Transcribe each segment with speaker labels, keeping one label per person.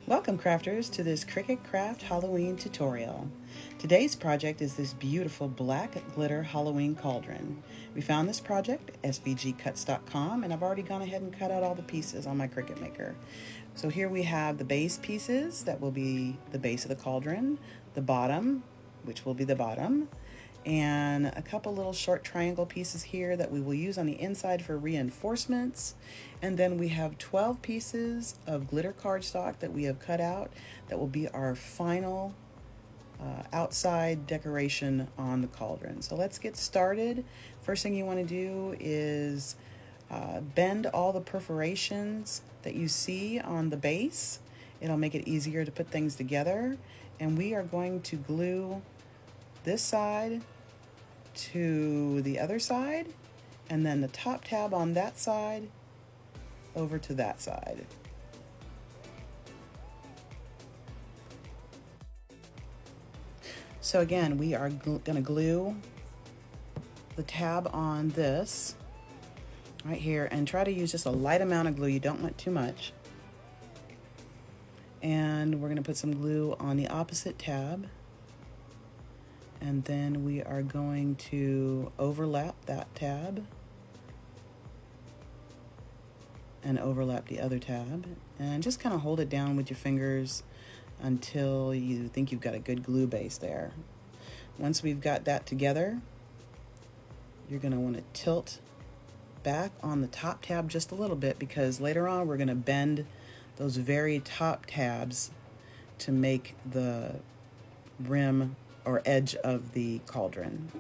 Speaker 1: Welcome crafters to this Cricut Craft Halloween tutorial. Today's project is this beautiful black glitter Halloween cauldron. We found this project at svgcuts.com and I've already gone ahead and cut out all the pieces on my Cricut Maker. So here we have the base pieces that will be the base of the cauldron, the bottom, which will be the bottom, and a couple little short triangle pieces here that we will use on the inside for reinforcements. And then we have 12 pieces of glitter cardstock that we have cut out that will be our final outside decoration on the cauldron. So let's get started. First thing you want to do is bend all the perforations that you see on the base. It'll make it easier to put things together. And we are going to glue this side to the other side, and then the top tab on that side over to that side. So again, we are going to glue the tab on this right here and try to use just a light amount of glue. You don't want too much. And we're going to put some glue on the opposite tab. And then we are going to overlap that tab and overlap the other tab, and just kind of hold it down with your fingers until you think you've got a good glue base there. Once we've got that together, you're going to want to tilt back on the top tab just a little bit, because later on we're going to bend those very top tabs to make the rim or edge of the cauldron.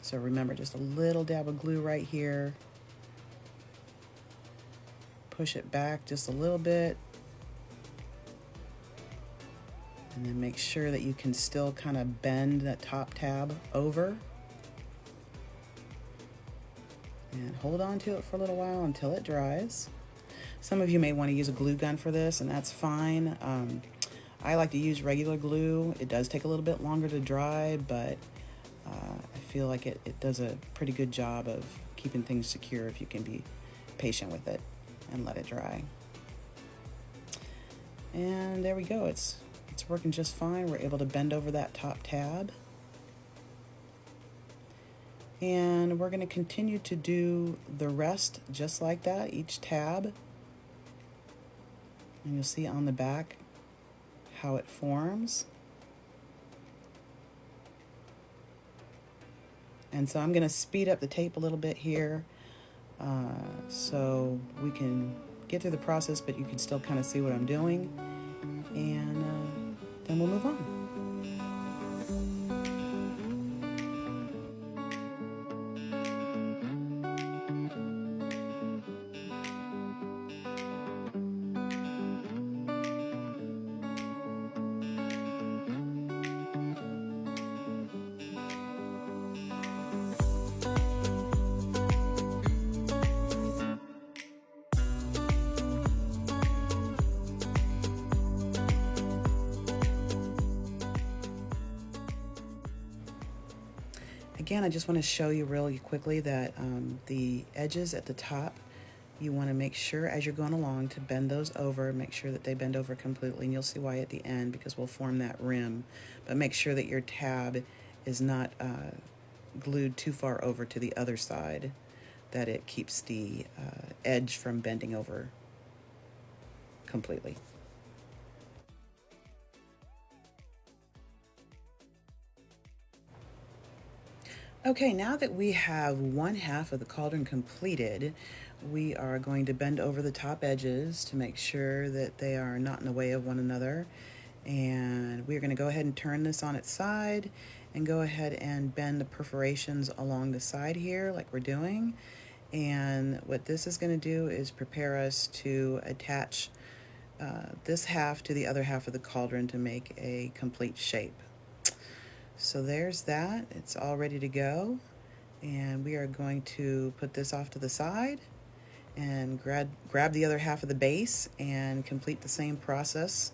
Speaker 1: So remember, just a little dab of glue right here. Push it back just a little bit. And then make sure that you can still kind of bend that top tab over. And hold on to it for a little while until it dries. Some of you may want to use a glue gun for this, and that's fine. I like to use regular glue. It does take a little bit longer to dry, but I feel like it does a pretty good job of keeping things secure if you can be patient with it and let it dry. And there we go. It's working just fine. We're able to bend over that top tab. And we're going to continue to do the rest just like that, each tab. And you'll see on the back how it forms. And so I'm going to speed up the tape a little bit here so we can get through the process, but you can still kind of see what I'm doing, and then we'll move on. Again, I just want to show you really quickly that the edges at the top, you want to make sure as you're going along to bend those over, make sure that they bend over completely, and you'll see why at the end, because we'll form that rim. But make sure that your tab is not glued too far over to the other side, that it keeps the edge from bending over completely. Okay, now that we have one half of the cauldron completed, we are going to bend over the top edges to make sure that they are not in the way of one another. And we're going to go ahead and turn this on its side and go ahead and bend the perforations along the side here like we're doing. And what this is going to do is prepare us to attach this half to the other half of the cauldron to make a complete shape. So there's that. It's all ready to go, and we are going to put this off to the side and grab the other half of the base and complete the same process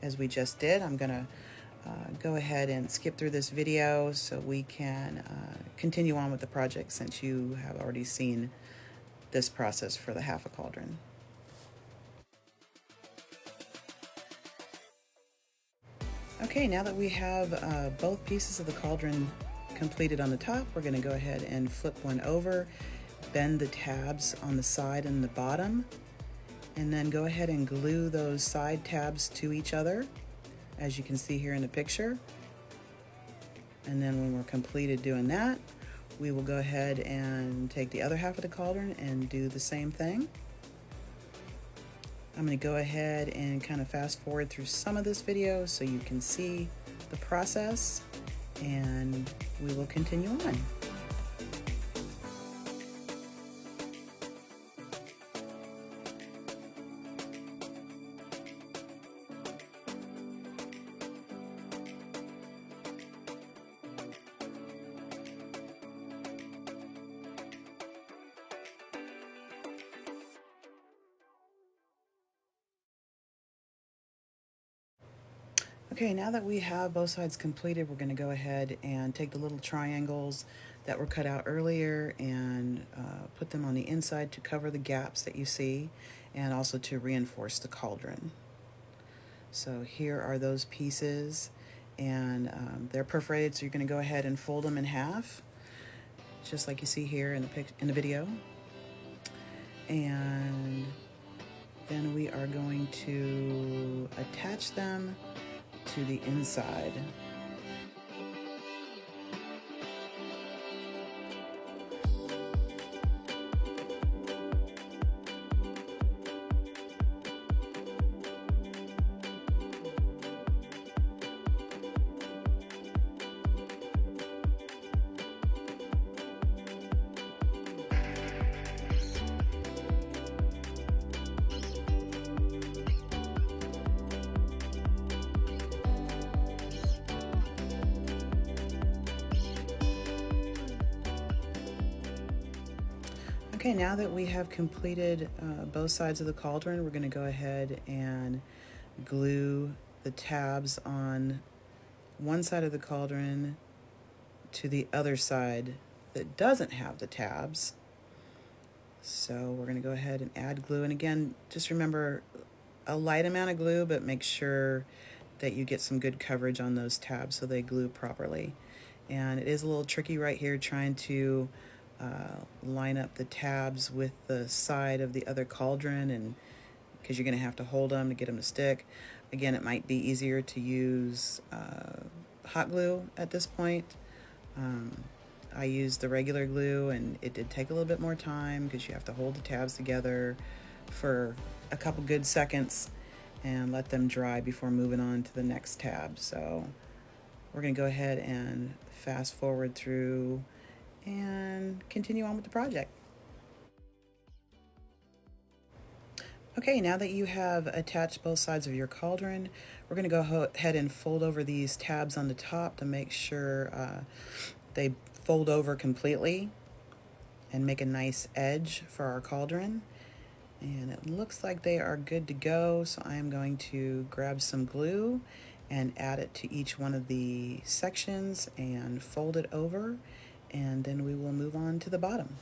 Speaker 1: as we just did. I'm gonna go ahead and skip through this video so we can continue on with the project, since you have already seen this process for the half a cauldron. Okay, now that we have both pieces of the cauldron completed on the top, we're going to go ahead and flip one over, bend the tabs on the side and the bottom, and then go ahead and glue those side tabs to each other, as you can see here in the picture. And then when we're completed doing that, we will go ahead and take the other half of the cauldron and do the same thing. I'm going to go ahead and kind of fast forward through some of this video so you can see the process, and we will continue on. Okay, now that we have both sides completed, we're going to go ahead and take the little triangles that were cut out earlier and put them on the inside to cover the gaps that you see, and also to reinforce the cauldron. So here are those pieces, and they're perforated, so you're going to go ahead and fold them in half, just like you see here in the video. And then we are going to attach them to the inside. Okay, now that we have completed both sides of the cauldron, we're going to go ahead and glue the tabs on one side of the cauldron to the other side that doesn't have the tabs. So we're going to go ahead and add glue. And again, just remember a light amount of glue, but make sure that you get some good coverage on those tabs so they glue properly. And it is a little tricky right here trying to line up the tabs with the side of the other cauldron, and because you're going to have to hold them to get them to stick. Again, it might be easier to use hot glue at this point. I used the regular glue, and it did take a little bit more time because you have to hold the tabs together for a couple good seconds and let them dry before moving on to the next tab. So we're going to go ahead and fast forward through and continue on with the project. Okay, now that you have attached both sides of your cauldron, we're going to go ahead and fold over these tabs on the top to make sure they fold over completely and make a nice edge for our cauldron. And it looks like they are good to go, so I am going to grab some glue and add it to each one of the sections and fold it over, and then we will move on to the bottom.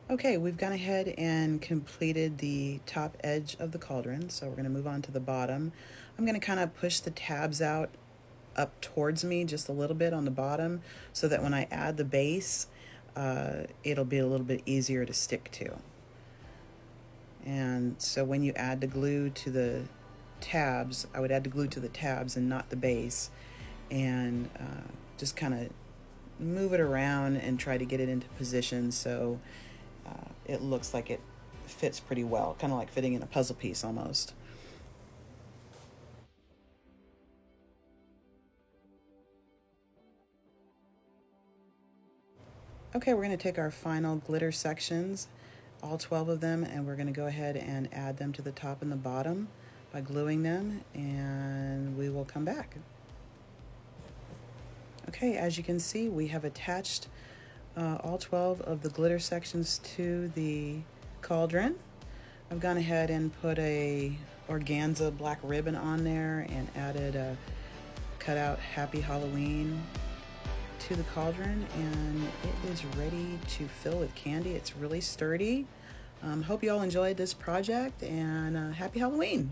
Speaker 1: Okay, we've gone ahead and completed the top edge of the cauldron, so we're going to move on to the bottom. I'm going to kind of push the tabs out up towards me just a little bit on the bottom so that when I add the base, it'll be a little bit easier to stick to. And so when you add the glue to the tabs, I would add the glue to the tabs and not the base, and just kind of move it around and try to get it into position so it looks like it fits pretty well, kind of like fitting in a puzzle piece almost. Okay, we're going to take our final glitter sections, all 12 of them, and we're going to go ahead and add them to the top and the bottom by gluing them, and we will come back. Okay, as you can see, we have attached all 12 of the glitter sections to the cauldron. I've gone ahead and put a organza black ribbon on there and added a cut out Happy Halloween to the cauldron, and it is ready to fill with candy. It's really sturdy. Hope you all enjoyed this project, and happy Halloween!